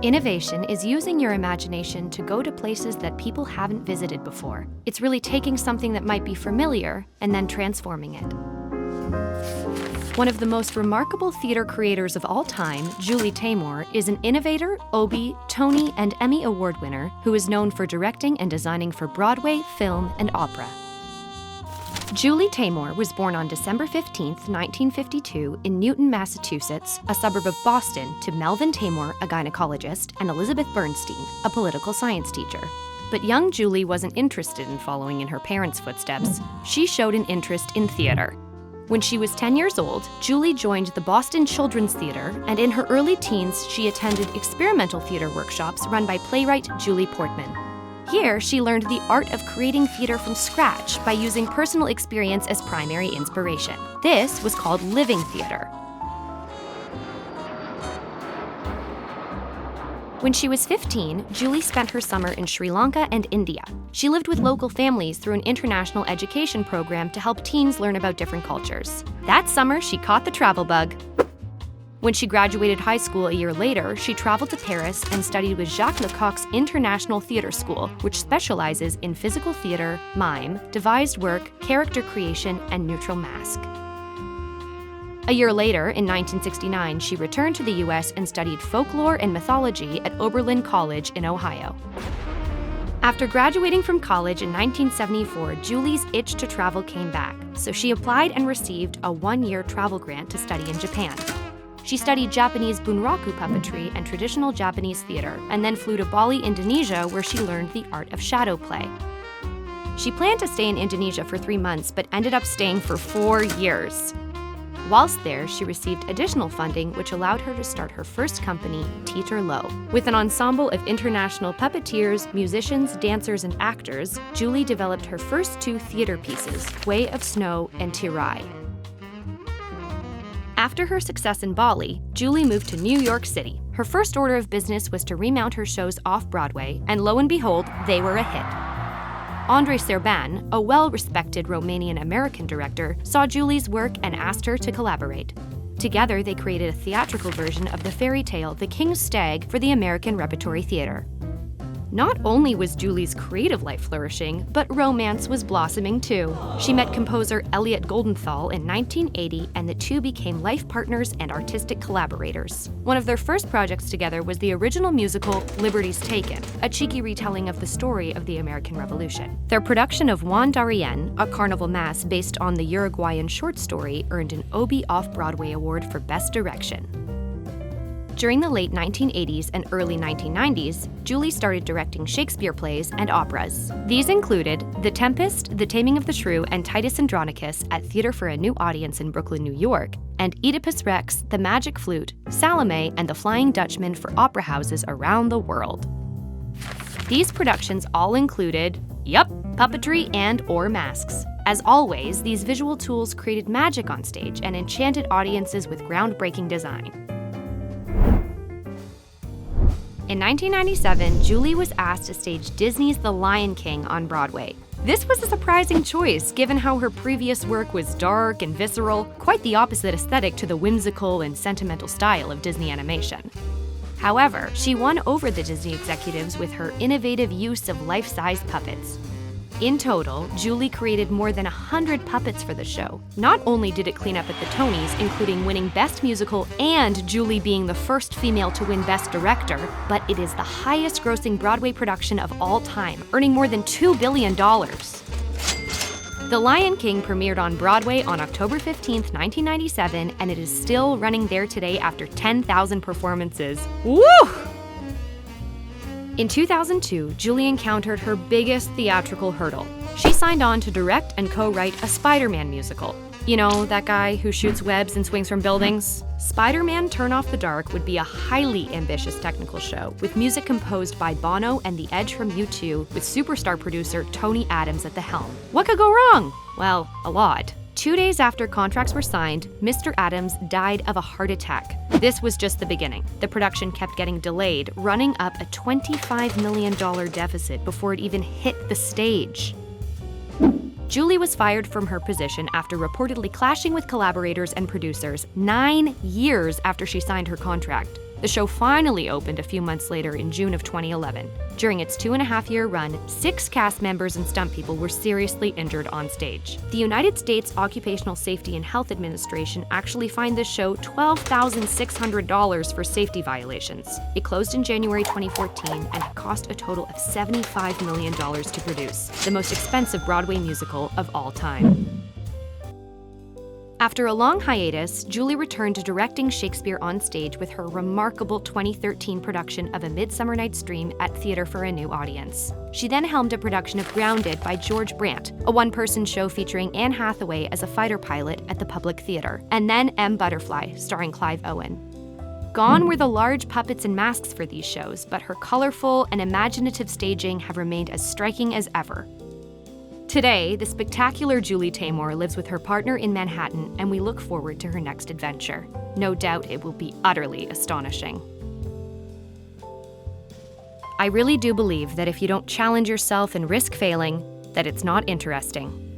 Innovation is using your imagination to go to places that people haven't visited before. It's really taking something that might be familiar and then transforming it. One of the most remarkable theater creators of all time, Julie Taymor, is an innovator, Obie, Tony, and Emmy Award winner who is known for directing and designing for Broadway, film, and opera. Julie Taymor was born on December 15, 1952, in Newton, Massachusetts, a suburb of Boston, to Melvin Taymor, a gynecologist, and Elizabeth Bernstein, a political science teacher. But young Julie wasn't interested in following in her parents' footsteps. She showed an interest in theater. When she was 10 years old, Julie joined the Boston Children's Theater, and in her early teens, she attended experimental theater workshops run by playwright Julie Portman. Here, she learned the art of creating theater from scratch by using personal experience as primary inspiration. This was called living theater. When she was 15, Julie spent her summer in Sri Lanka and India. She lived with local families through an international education program to help teens learn about different cultures. That summer, she caught the travel bug. When she graduated high school a year later, she traveled to Paris and studied with Jacques Lecoq's International Theatre School, which specializes in physical theater, mime, devised work, character creation, and neutral mask. A year later, in 1969, she returned to the US and studied folklore and mythology at Oberlin College in Ohio. After graduating from college in 1974, Julie's itch to travel came back, so she applied and received a one-year travel grant to study in Japan. She studied Japanese bunraku puppetry and traditional Japanese theater, and then flew to Bali, Indonesia, where she learned the art of shadow play. She planned to stay in Indonesia for 3 months, but ended up staying for 4 years. Whilst there, she received additional funding, which allowed her to start her first company, Teeter Low. With an ensemble of international puppeteers, musicians, dancers, and actors, Julie developed her first 2 theater pieces, Way of Snow and Tirai. After her success in Bali, Julie moved to New York City. Her first order of business was to remount her shows off-Broadway, and lo and behold, they were a hit. Andrei Serban, a well-respected Romanian-American director, saw Julie's work and asked her to collaborate. Together, they created a theatrical version of the fairy tale The King's Stag for the American Repertory Theater. Not only was Julie's creative life flourishing, but romance was blossoming too. She met composer Elliot Goldenthal in 1980, and the two became life partners and artistic collaborators. One of their first projects together was the original musical Liberty's Taken, a cheeky retelling of the story of the American Revolution. Their production of Juan Darien, a carnival mass based on the Uruguayan short story, earned an Obie Off-Broadway Award for Best Direction. During the late 1980s and early 1990s, Julie started directing Shakespeare plays and operas. These included The Tempest, The Taming of the Shrew, and Titus Andronicus at Theater for a New Audience in Brooklyn, New York, and Oedipus Rex, The Magic Flute, Salome, and The Flying Dutchman for opera houses around the world. These productions all included, puppetry and/or masks. As always, these visual tools created magic on stage and enchanted audiences with groundbreaking design. In 1997, Julie was asked to stage Disney's The Lion King on Broadway. This was a surprising choice, given how her previous work was dark and visceral, quite the opposite aesthetic to the whimsical and sentimental style of Disney animation. However, she won over the Disney executives with her innovative use of life-size puppets. In total, Julie created more than 100 puppets for the show. Not only did it clean up at the Tonys, including winning Best Musical and Julie being the first female to win Best Director, but it is the highest-grossing Broadway production of all time, earning more than $2 billion. The Lion King premiered on Broadway on October 15, 1997, and it is still running there today after 10,000 performances. Woo! In 2002, Julie encountered her biggest theatrical hurdle. She signed on to direct and co-write a Spider-Man musical. You know, that guy who shoots webs and swings from buildings? Spider-Man Turn Off the Dark would be a highly ambitious technical show, with music composed by Bono and The Edge from U2, with superstar producer Tony Adams at the helm. What could go wrong? Well, a lot. 2 days after contracts were signed, Mr. Adams died of a heart attack. This was just the beginning. The production kept getting delayed, running up a $25 million deficit before it even hit the stage. Julie was fired from her position after reportedly clashing with collaborators and producers 9 years after she signed her contract. The show finally opened a few months later in June of 2011. During its 2.5-year run, 6 cast members and stunt people were seriously injured on stage. The United States Occupational Safety and Health Administration actually fined the show $12,600 for safety violations. It closed in January 2014 and it cost a total of $75 million to produce, the most expensive Broadway musical of all time. After a long hiatus, Julie returned to directing Shakespeare on stage with her remarkable 2013 production of A Midsummer Night's Dream at Theatre for a New Audience. She then helmed a production of Grounded by George Brandt, a one-person show featuring Anne Hathaway as a fighter pilot at the Public Theatre, and then M. Butterfly, starring Clive Owen. Gone were the large puppets and masks for these shows, but her colorful and imaginative staging have remained as striking as ever. Today, the spectacular Julie Taymor lives with her partner in Manhattan, and we look forward to her next adventure. No doubt it will be utterly astonishing. I really do believe that if you don't challenge yourself and risk failing, that it's not interesting.